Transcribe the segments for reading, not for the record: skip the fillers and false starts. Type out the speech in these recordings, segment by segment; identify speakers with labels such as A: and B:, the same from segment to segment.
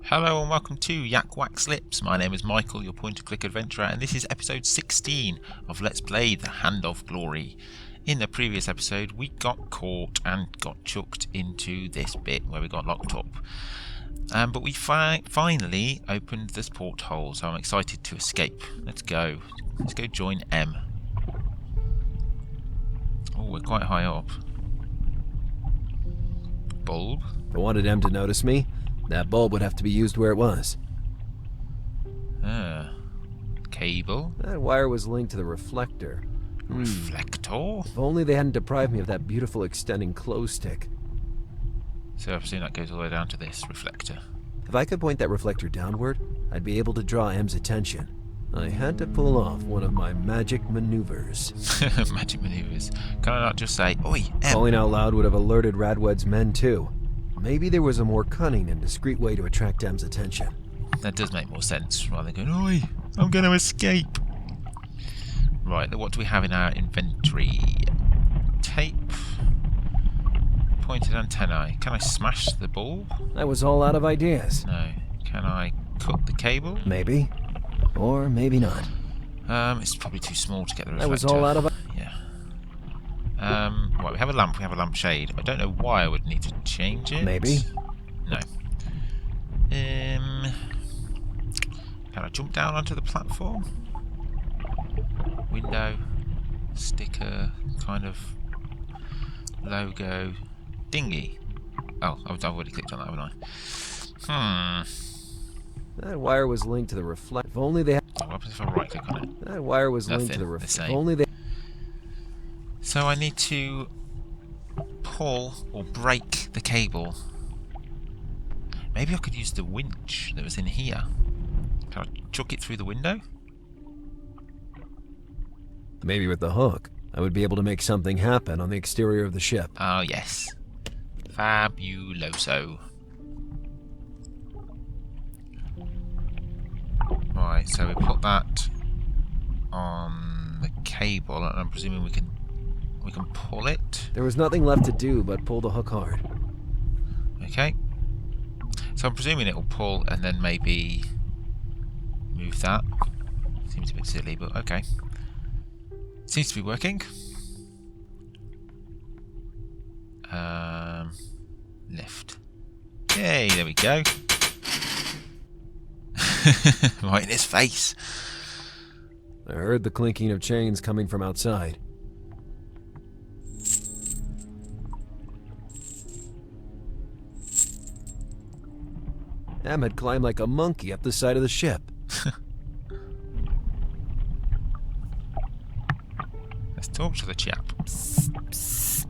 A: Hello and welcome to YakWaxLips. My name is Michael, your point-and-click adventurer, and this is episode 16 of Let's Play The Hand of Glory. In the previous episode, we got caught and got chucked into this bit where we got locked up. But we finally opened this porthole, so I'm excited to escape. Let's go. Let's go join M. Oh, we're quite high up. Bulb.
B: If I wanted M to notice me, that bulb would have to be used where it was.
A: Cable.
B: That wire was linked to the reflector.
A: Reflector?
B: If only they hadn't deprived me of that beautiful extending clothes stick.
A: So I presume that goes all the way down to this reflector.
B: If I could point that reflector downward, I'd be able to draw M's attention. I had to pull off one of my magic maneuvers.
A: Magic maneuvers. Can I not just say, "Oi, M"?
B: Calling out loud would have alerted Radwed's men too. Maybe there was a more cunning and discreet way to attract M's attention.
A: That does make more sense, rather than going, "Oi, I'm going to escape." Right, what do we have in our inventory? Tape. Pointed antennae. Can I smash the bulb?
B: I was all out of ideas.
A: No. Can I cut the cable?
B: Maybe. Or maybe not.
A: It's probably too small to get the reflector.
B: I was all out of...
A: Yeah. Right, we have a lamp, we have a lampshade. I don't know why I would need to change it.
B: Maybe.
A: No. Can I jump down onto the platform? Window, sticker, kind of logo, dinghy. Oh, I've already clicked on that, haven't I?
B: That wire was linked to the reflector. If only they had...
A: What happens if I right click on it?
B: That wire was linked to the reflector. If only they...
A: So I need to pull or break the cable. Maybe I could use the winch that was in here. Can I chuck it through the window?
B: Maybe with the hook, I would be able to make something happen on the exterior of the ship.
A: Oh, yes. Fabuloso. Right, so we put that on the cable, and I'm presuming we can pull it.
B: There was nothing left to do but pull the hook hard.
A: Okay. So I'm presuming it will pull and then maybe move that. Seems a bit silly, but okay. Seems to be working. Lift. Yay, there we go. Right in his face.
B: I heard the clinking of chains coming from outside. Em had climbed like a monkey up the side of the ship.
A: Let's talk to the chap.
B: Psst, psst.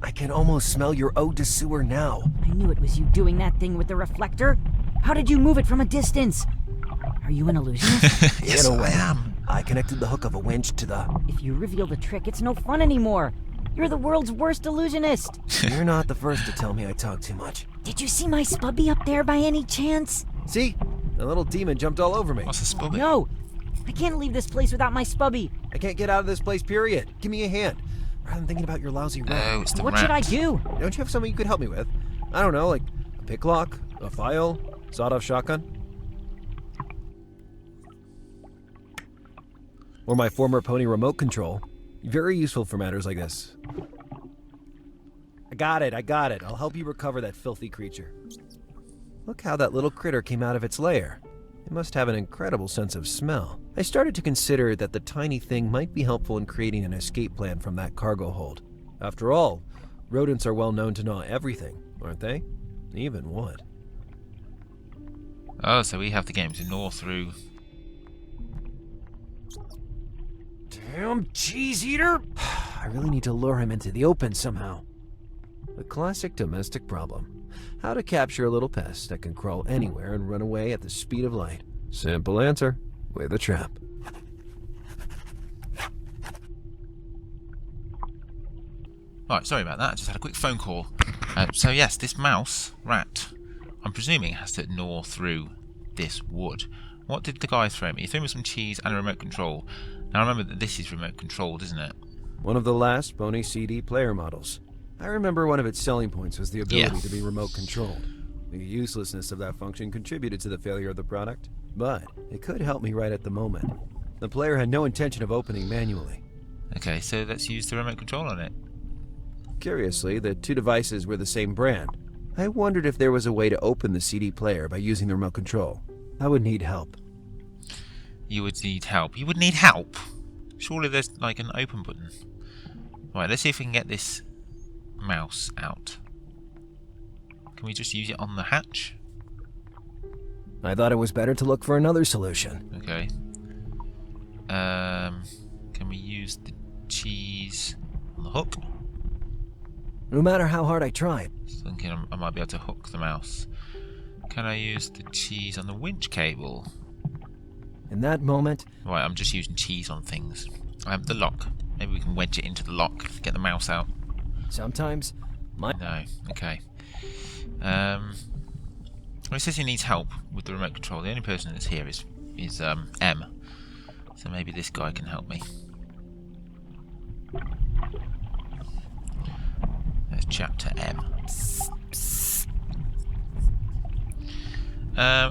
B: I can almost smell your ode to sewer now.
C: I knew it was you doing that thing with the reflector. How did you move it from a distance? Are you an illusionist?
A: Yes, I am.
B: I connected the hook of a winch to the...
C: If you reveal the trick, it's no fun anymore. You're the world's worst illusionist.
B: You're not the first to tell me I talk too much.
C: Did you see my spubby up there by any chance?
B: See? The little demon jumped all over me.
A: What's a spubby?
C: No, I can't leave this place without my spubby.
B: I can't get out of this place, period. Give me a hand. Rather than thinking about your lousy rat.
A: Oh, it's the
C: What
A: rat.
C: should I do?
B: Don't you have something you could help me with? I don't know, like a pick lock, a file, sawed-off shotgun? Or my former pony remote control. Very useful for matters like this. I got it. I'll help you recover that filthy creature. Look how that little critter came out of its lair. It must have an incredible sense of smell. I started to consider that the tiny thing might be helpful in creating an escape plan from that cargo hold. After all, rodents are well known to gnaw everything, aren't they? Even wood.
A: Oh, so we have to get him to gnaw through.
B: Damn cheese eater! I really need to lure him into the open somehow. The classic domestic problem. How to capture a little pest that can crawl anywhere and run away at the speed of light. Simple answer, with a trap.
A: Right, sorry about that. I just had a quick phone call. So yes, this mouse, rat, I'm presuming has to gnaw through this wood. What did the guy throw me? He threw me some cheese and a remote control. Now remember that this is remote controlled, isn't it?
B: One of the last Pony CD player models. I remember one of its selling points was the ability
A: Yeah.
B: to be remote controlled. The uselessness of that function contributed to the failure of the product, but it could help me right at the moment. The player had no intention of opening manually.
A: Okay, so let's use the remote control on it.
B: Curiously, the two devices were the same brand. I wondered if there was a way to open the CD player by using the remote control. I would need help.
A: You would need help. You would need help? Surely there's like an open button. Right, let's see if we can get this mouse out. Can we just use it on the hatch?
B: I thought it was better to look for another solution.
A: Okay. Can we use the cheese on the hook?
B: No matter how hard I tried.
A: Thinking I might be able to hook the mouse. Can I use the cheese on the winch cable?
B: In that moment...
A: Right, I'm just using cheese on things. The lock. Maybe we can wedge it into the lock, get the mouse out.
B: Sometimes...
A: No, okay. Well, it says he needs help with the remote control. The only person that's here is M. So maybe this guy can help me. Let's chat to M.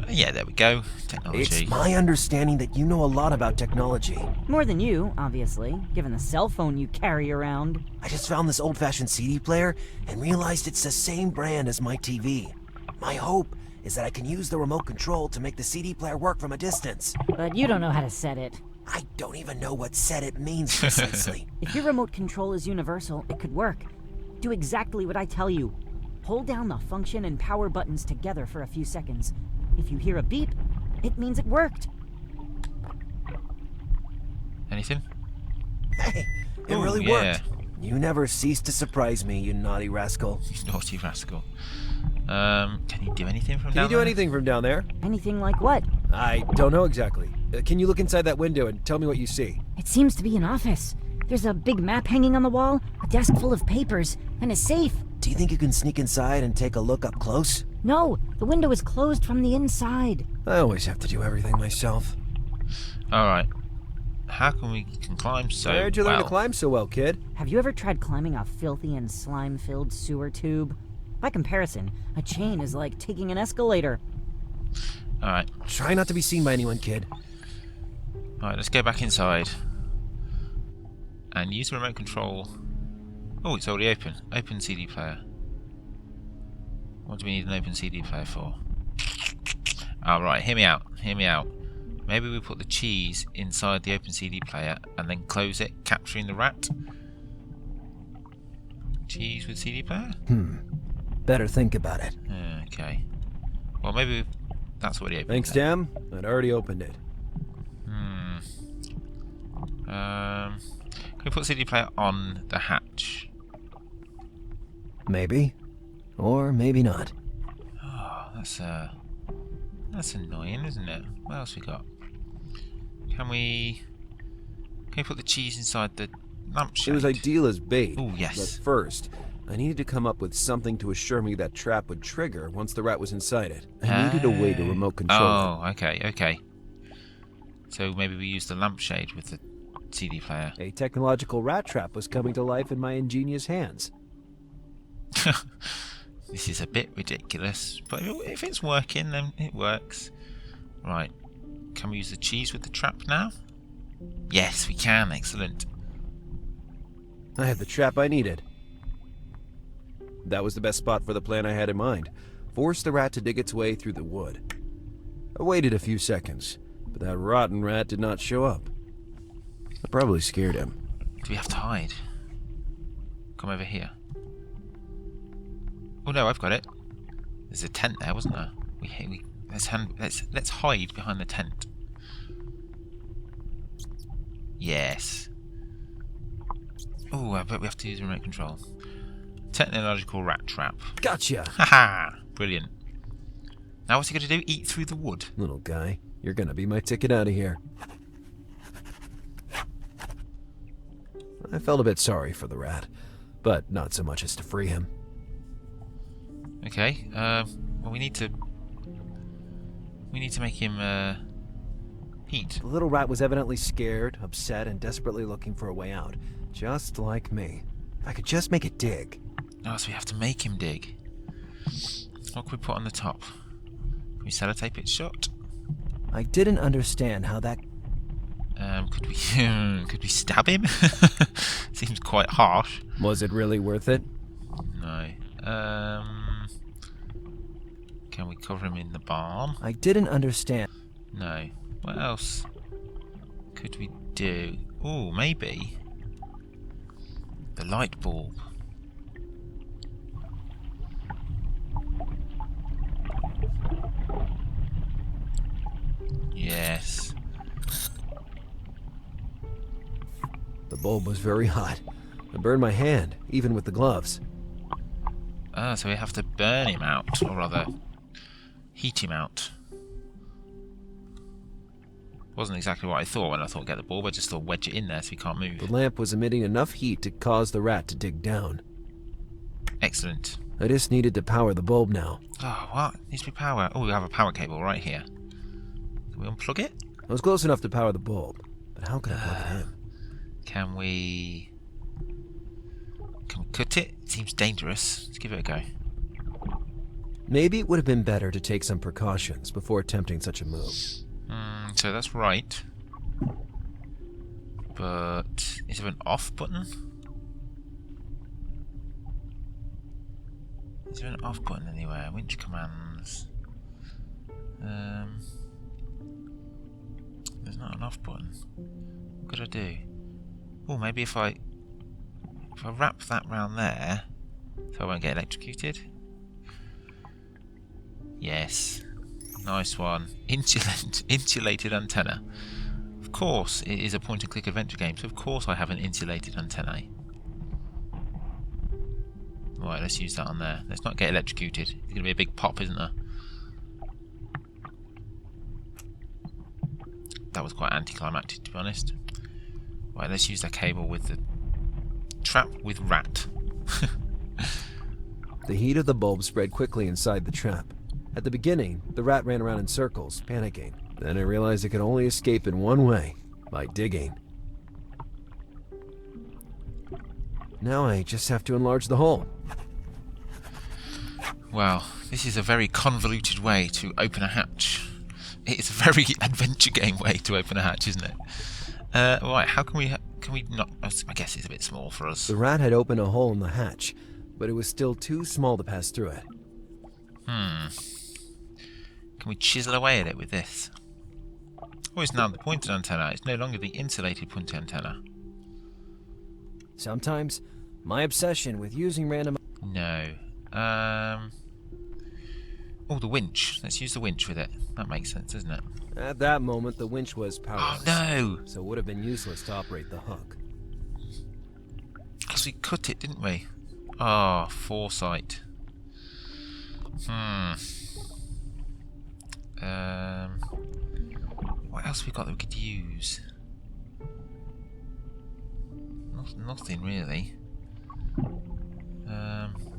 A: Yeah, there we go. Technology.
B: It's my understanding that you know a lot about technology.
C: More than you, obviously, given the cell phone you carry around.
B: I just found this old-fashioned CD player and realized it's the same brand as my TV. My hope is that I can use the remote control to make the CD player work from a distance.
C: But you don't know how to set it.
B: I don't even know what set it means precisely.
C: If your remote control is universal, it could work. Do exactly what I tell you. Hold down the function and power buttons together for a few seconds. If you hear a beep, it means it worked.
A: Anything?
B: Hey, it
A: Ooh,
B: really
A: yeah.
B: worked. You never cease to surprise me, you naughty rascal.
A: You naughty rascal. Can you do anything from
B: Can
A: down
B: you do
A: there?
B: anything from down there?
C: Anything like what?
B: I don't know exactly. Can you look inside that window and tell me what you see?
C: It seems to be an office. There's a big map hanging on the wall, a desk full of papers, and a safe.
B: Do you think you can sneak inside and take a look up close?
C: No, the window is closed from the inside.
B: I always have to do everything myself.
A: Alright. How can we climb so
B: Where'd you learn to
A: well?
B: climb so well, kid?
C: Have you ever tried climbing a filthy and slime-filled sewer tube? By comparison, a chain is like taking an escalator.
A: Alright.
B: Try not to be seen by anyone, kid.
A: Alright, let's go back inside. And use the remote control. Oh, it's already open. Open CD player. What do we need an open CD player for? Alright, hear me out. Hear me out. Maybe we put the cheese inside the open CD player and then close it, capturing the rat. Cheese with CD player?
B: Better think about it.
A: Okay. Well, maybe that's already open.
B: Thanks, Sam. I'd already opened it.
A: Can we put CD player on the hatch?
B: Maybe. Or maybe not.
A: Oh, that's annoying, isn't it? What else we got? Can we put the cheese inside the lampshade?
B: It was ideal as bait.
A: Oh, yes.
B: But first, I needed to come up with something to assure me that trap would trigger once the rat was inside it. I needed a way to remote control it.
A: Oh, okay. So maybe we use the lampshade with the CD player.
B: A technological rat trap was coming to life in my ingenious hands.
A: This is a bit ridiculous, but if it's working, then it works. Right. Can we use the cheese with the trap now? Yes, we can. Excellent.
B: I had the trap I needed. That was the best spot for the plan I had in mind. Force the rat to dig its way through the wood. I waited a few seconds, but that rotten rat did not show up. I probably scared him.
A: Do we have to hide? Come over here. Oh no, I've got it. There's a tent there, wasn't there? Let's hide behind the tent. Yes. Oh, I bet we have to use remote control. Technological rat trap.
B: Gotcha!
A: Haha! Brilliant. Now what's he going to do? Eat through the wood?
B: Little guy, you're gonna be my ticket out of here. I felt a bit sorry for the rat, but not so much as to free him.
A: Okay. Well, we need to make him eat.
B: The little rat was evidently scared, upset, and desperately looking for a way out, just like me. If I could just make it dig.
A: Oh, so we have to make him dig. What can we put on the top? Can we sellotape it shut?
B: I didn't understand how that...
A: Could we could we stab him? Seems quite harsh.
B: Was it really worth it?
A: No. Can we cover him in the balm?
B: I didn't understand.
A: No. What else could we do? Oh, maybe the light bulb. Yes.
B: The bulb was very hot. It burned my hand, even with the gloves.
A: Ah, so we have to burn him out, or rather, heat him out. Wasn't exactly what I thought when I thought get the bulb. I just thought wedge it in there so he can't move.
B: The lamp was emitting enough heat to cause the rat to dig down.
A: Excellent.
B: I just needed to power the bulb now.
A: Oh, what? Needs to be power. Oh, we have a power cable right here. Can we unplug it?
B: I was close enough to power the bulb, but how could I plug it in?
A: Can we cut it? It seems dangerous. Let's give it a go.
B: Maybe it would have been better to take some precautions before attempting such a move.
A: So that's right. But is there an off button? Is there an off button anywhere? Winch commands. There's not an off button. What could I do? Oh, maybe if I wrap that round there, so I won't get electrocuted. Yes, nice one. Insulated antenna. Of course, it is a point-and-click adventure game, so of course I have an insulated antenna. Right, let's use that on there. Let's not get electrocuted. There's going to be a big pop, isn't there? That was quite anticlimactic, to be honest. Right, let's use that cable with the trap with rat.
B: The heat of the bulb spread quickly inside the trap. At the beginning, the rat ran around in circles, panicking. Then I realized it could only escape in one way, by digging. Now I just have to enlarge the hole.
A: Well, this is a very convoluted way to open a hatch. It's a very adventure game way to open a hatch, isn't it? Right, how can we not... I guess it's a bit small for us.
B: The rat had opened a hole in the hatch, but it was still too small to pass through it.
A: Can we chisel away at it with this? Oh, it's now the pointed antenna. It's no longer the insulated pointed antenna.
B: Sometimes, my obsession with using random...
A: No. Oh, the winch. Let's use the winch with it. That makes sense, doesn't it?
B: At that moment, the winch was powerless.
A: Oh, no!
B: So it would have been useless to operate the hook.
A: Because we cut it, didn't we? Oh, foresight. What else have we got that we could use? Nothing really.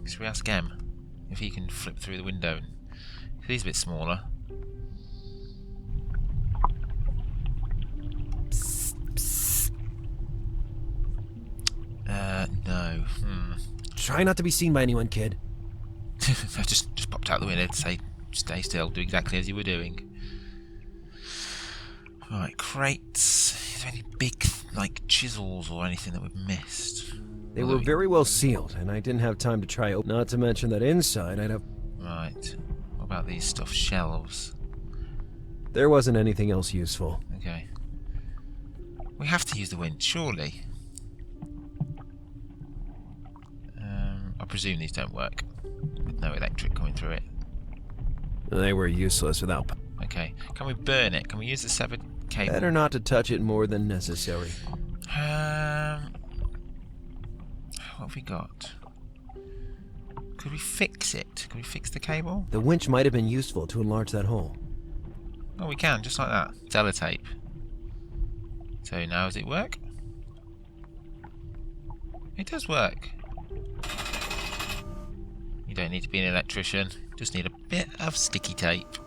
A: Should we ask M if he can flip through the window? He's a bit smaller. No.
B: Try not to be seen by anyone, kid.
A: I just popped out the window to say, stay still, do exactly as you were doing. Right, crates. Is there any big, like, chisels or anything that we've missed?
B: They were very well sealed, and I didn't have time to try open. Not to mention that inside I'd have...
A: Right. What about these stuffed shelves?
B: There wasn't anything else useful.
A: Okay. We have to use the winch, surely. I presume these don't work with no electric coming through it.
B: They were useless without...
A: Okay. Can we burn it? Can we use the severed cable?
B: Better not to touch it more than necessary.
A: What have we got? Could we fix it? Could we fix the cable?
B: The winch might have been useful to enlarge that hole.
A: Oh, we can, just like that. Sellotape. So now does it work? It does work. You don't need to be an electrician. Just need a bit of sticky tape.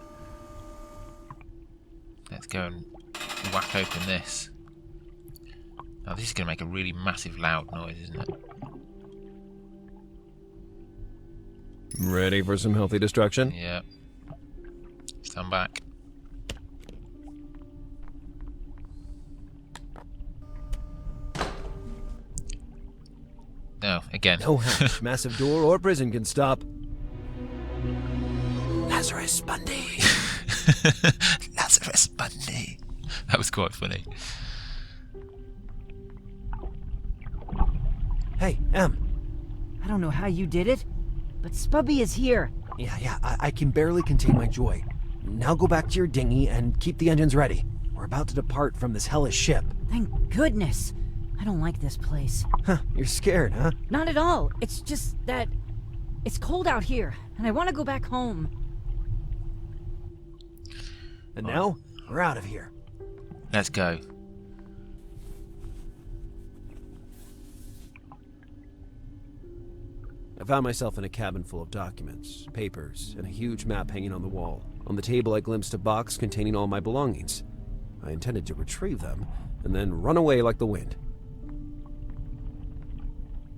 A: Let's go and whack open this. Now this is going to make a really massive loud noise, isn't it?
B: Ready for some healthy destruction?
A: Yeah. Stand back. No, again.
B: No hatch, massive door, or prison can stop Lazarus Bundy.
A: Lazarus Bundy. That was quite funny.
B: Hey, Em.
C: I don't know how you did it, but Spubby is here.
B: Yeah, I can barely contain my joy. Now go back to your dinghy and keep the engines ready. We're about to depart from this hellish ship.
C: Thank goodness. I don't like this place.
B: Huh, you're scared, huh?
C: Not at all. It's just that it's cold out here, and I want to go back home.
B: And now, we're out of here.
A: Let's go.
B: I found myself in a cabin full of documents, papers, and a huge map hanging on the wall. On the table, I glimpsed a box containing all my belongings. I intended to retrieve them, and then run away like the wind.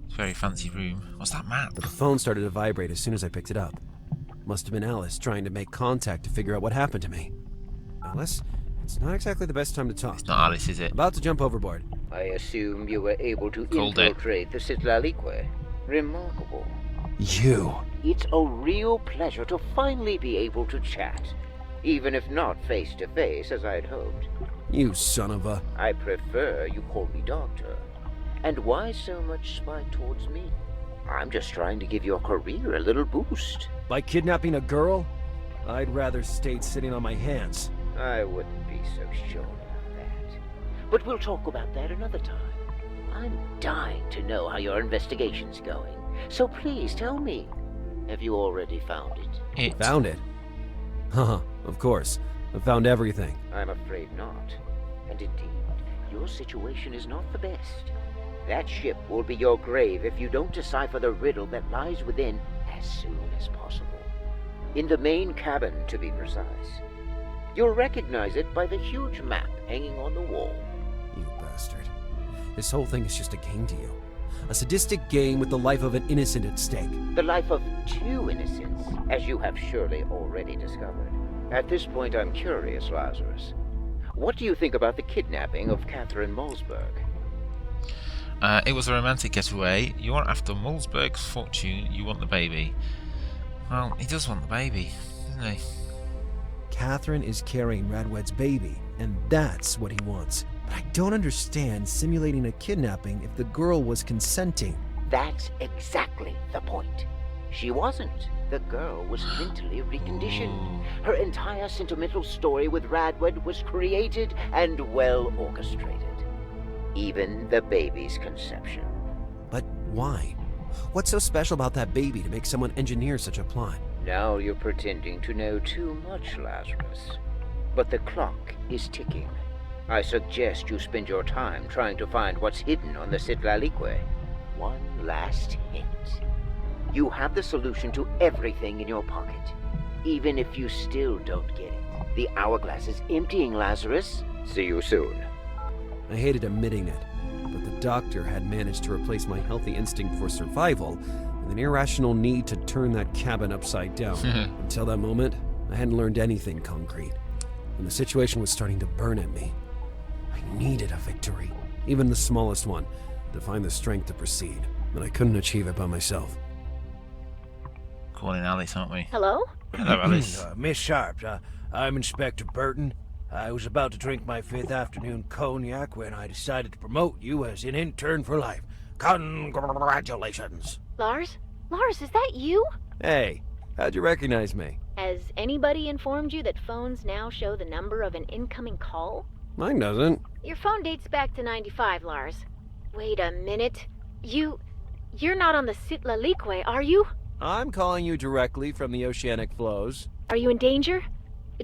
A: It's a very fancy room. What's that map?
B: But the phone started to vibrate as soon as I picked it up. Must have been Alice trying to make contact to figure out what happened to me. Alice, it's not exactly the best time to talk.
A: It's not Alice, is it?
B: About to jump overboard.
D: I assume you were able to
A: Called it.
D: infiltrate the Citlalicue. Remarkable.
B: You!
D: It's a real pleasure to finally be able to chat, even if not face to face as I'd hoped.
B: You son of a...
D: I prefer you call me Doctor. And why so much spite towards me? I'm just trying to give your career a little boost.
B: By kidnapping a girl? I'd rather stayed sitting on my hands.
D: I wouldn't be so sure about that. But we'll talk about that another time. I'm dying to know how your investigation's going. So please tell me, have you already found it?
B: Found it? Haha, of course. I found everything.
D: I'm afraid not. And indeed, your situation is not the best. That ship will be your grave if you don't decipher the riddle that lies within as soon as possible. In the main cabin, to be precise. You'll recognize it by the huge map hanging on the wall.
B: You bastard. This whole thing is just a game to you. A sadistic game with the life of an innocent at stake.
D: The life of two innocents, as you have surely already discovered. At this point, I'm curious, Lazarus. What do you think about the kidnapping of Catherine Malsberg?
A: It was a romantic getaway. You're after Malsberg's fortune. You want the baby. Well, he does want the baby, doesn't he?
B: Catherine is carrying Radwed's baby, and that's what he wants. But I don't understand simulating a kidnapping if the girl was consenting.
D: That's exactly the point. She wasn't. The girl was mentally reconditioned. Her entire sentimental story with Radwed was created and well orchestrated. Even the baby's conception.
B: But why? What's so special about that baby to make someone engineer such a plot?
D: Now you're pretending to know too much, Lazarus. But the clock is ticking. I suggest you spend your time trying to find what's hidden on the Citlalicue. One last hint. You have the solution to everything in your pocket. Even if you still don't get it. The hourglass is emptying, Lazarus. See you soon.
B: I hated admitting it, but the doctor had managed to replace my healthy instinct for survival with an irrational need to turn that cabin upside down. Until that moment, I hadn't learned anything concrete, and the situation was starting to burn at me. I needed a victory, even the smallest one, to find the strength to proceed, but I couldn't achieve it by myself.
A: Calling Alice, aren't we?
E: Hello?
A: Hello, Alice.
F: Miss Sharp, I'm Inspector Burton. I was about to drink my 5th afternoon cognac when I decided to promote you as an intern for life. Congratulations.
E: Lars? Lars, is that you?
B: Hey, how'd you recognize me?
E: Has anybody informed you that phones now show the number of an incoming call?
B: Mine doesn't.
E: Your phone dates back to 95, Lars. Wait a minute. You're not on the Citlalicue, are you?
B: I'm calling you directly from the oceanic flows.
E: Are you in danger?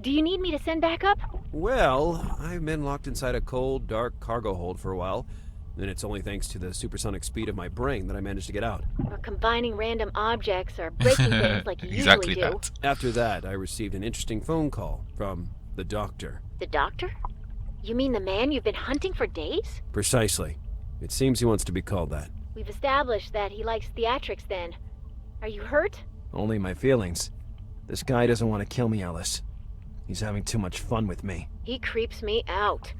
E: Do you need me to send backup?
B: Well, I've been locked inside a cold, dark cargo hold for a while, and it's only thanks to the supersonic speed of my brain that I managed to get out.
E: Or combining random objects or breaking things like you
A: Exactly
E: usually do?
A: that.
B: After that, I received an interesting phone call from the doctor.
E: The doctor? You mean the man you've been hunting for days?
B: Precisely. It seems he wants to be called that.
E: We've established that he likes theatrics then. Are you hurt?
B: Only my feelings. This guy doesn't want to kill me, Alice. He's having too much fun with me.
E: He creeps me out.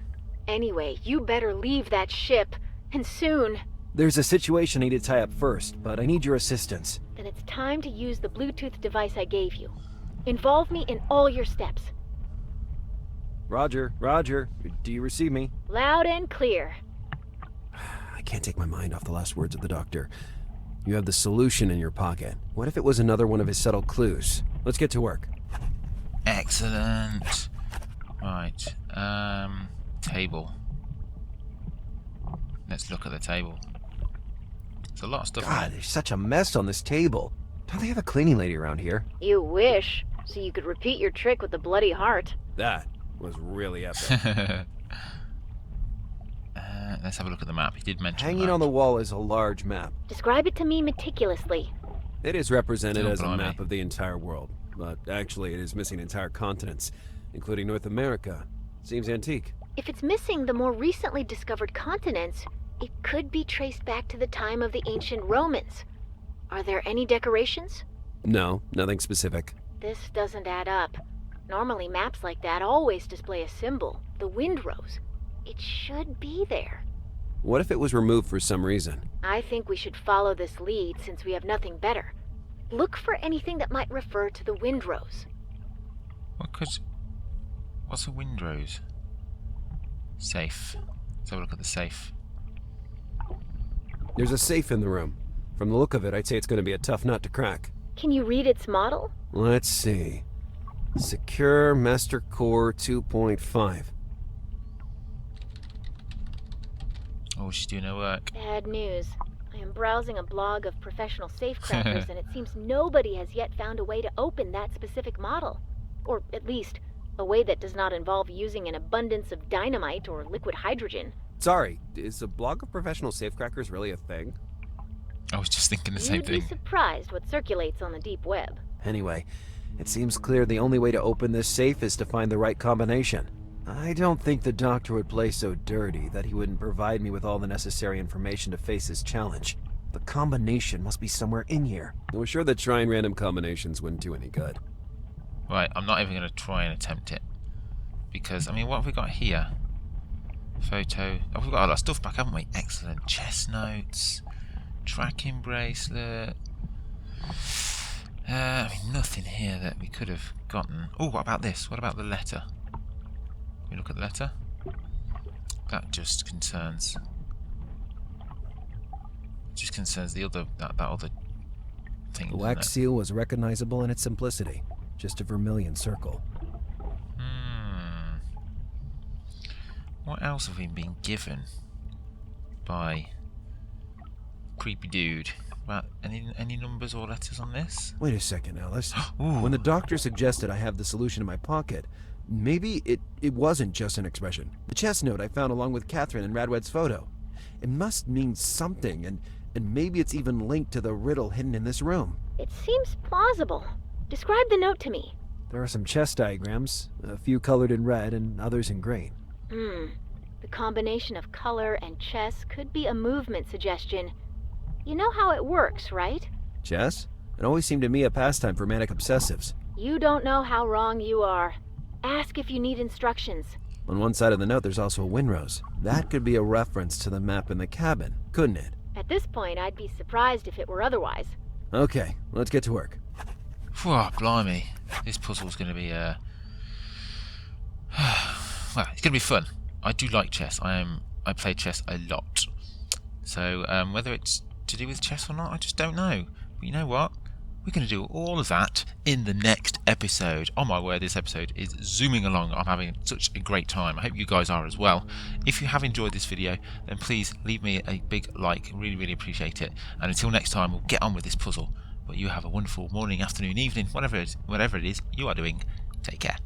E: Anyway, you better leave that ship, and soon.
B: There's a situation I need to tie up first, but I need your assistance.
E: Then it's time to use the Bluetooth device I gave you. Involve me in all your steps.
B: Roger, Roger. Do you receive me?
E: Loud and clear.
B: I can't take my mind off the last words of the doctor. You have the solution in your pocket. What if it was another one of his subtle clues? Let's get to work.
A: Excellent. Right. Table. Let's look at the table. There's a lot of stuff.
B: God, there's such a mess on this table. Don't they have a cleaning lady around here?
E: You wish, so you could repeat your trick with the bloody heart.
B: That was really epic.
A: Let's have a look at the map. He did mention
B: Hanging on the wall is a large map.
E: Describe it to me meticulously.
B: It is represented
A: Oh,
B: as a
A: blimey.
B: map of the entire world, but actually it is missing entire continents, including North America. Seems antique.
E: If it's missing the more recently discovered continents, it could be traced back to the time of the ancient Romans. Are there any decorations?
B: No, nothing specific.
E: This doesn't add up. Normally maps like that always display a symbol, the windrose. It should be there.
B: What if it was removed for some reason?
E: I think we should follow this lead since we have nothing better. Look for anything that might refer to the windrose.
A: What's a windrose? Safe. Let's have a look at the safe.
B: There's a safe in the room. From the look of it, I'd say it's going to be a tough nut to crack.
E: Can you read its model?
B: Let's see. Secure Master Core 2.5.
A: Oh, she's doing her work.
E: Bad news. I am browsing a blog of professional safecrackers and it seems nobody has yet found a way to open that specific model. Or at least, a way that does not involve using an abundance of dynamite or liquid hydrogen.
B: Sorry, is a blog of professional safecrackers really a thing?
A: I was just thinking the same
E: You'd be
A: thing.
E: surprised what circulates on the deep web.
B: Anyway, it seems clear the only way to open this safe is to find the right combination. I don't think the doctor would play so dirty that he wouldn't provide me with all the necessary information to face his challenge. The combination must be somewhere in here. I was sure that trying random combinations wouldn't do any good.
A: Right, I'm not even going to try and attempt it. Because, I mean, what have we got here? Photo. Oh, we've got a lot of stuff back, haven't we? Excellent. Chest notes. Tracking bracelet. I mean, nothing here that we could have gotten. Oh, what about this? What about the letter? Can we look at the letter? That just concerns... the other... that other thing.
B: The
A: doesn't
B: wax
A: it?
B: seal was recognizable in its simplicity. Just a vermilion circle.
A: What else have we been given by creepy dude? About any numbers or letters on this?
B: Wait a second, Alice.
A: Ooh.
B: When the doctor suggested I have the solution in my pocket, maybe it wasn't just an expression. The chest note I found along with Catherine and Radwed's photo. It must mean something, and maybe it's even linked to the riddle hidden in this room.
E: It seems plausible. Describe the note to me.
B: There are some chest diagrams, a few colored in red and others in green.
E: The combination of color and chess could be a movement suggestion. You know how it works, right?
B: Chess? It always seemed to me a pastime for manic obsessives.
E: You don't know how wrong you are. Ask if you need instructions.
B: On one side of the note, there's also a windrose. That could be a reference to the map in the cabin, couldn't it?
E: At this point, I'd be surprised if it were otherwise.
B: Okay, let's get to work.
A: Whew, blimey. This puzzle's going to be, well, it's going to be fun. I do like chess. I play chess a lot. So, whether it's to do with chess or not, I just don't know. But you know what? We're going to do all of that in the next episode. Oh my word, this episode is zooming along. I'm having such a great time. I hope you guys are as well. If you have enjoyed this video, then please leave me a big like. Really, really appreciate it. And until next time, we'll get on with this puzzle. But you have a wonderful morning, afternoon, evening, whatever it is you are doing. Take care.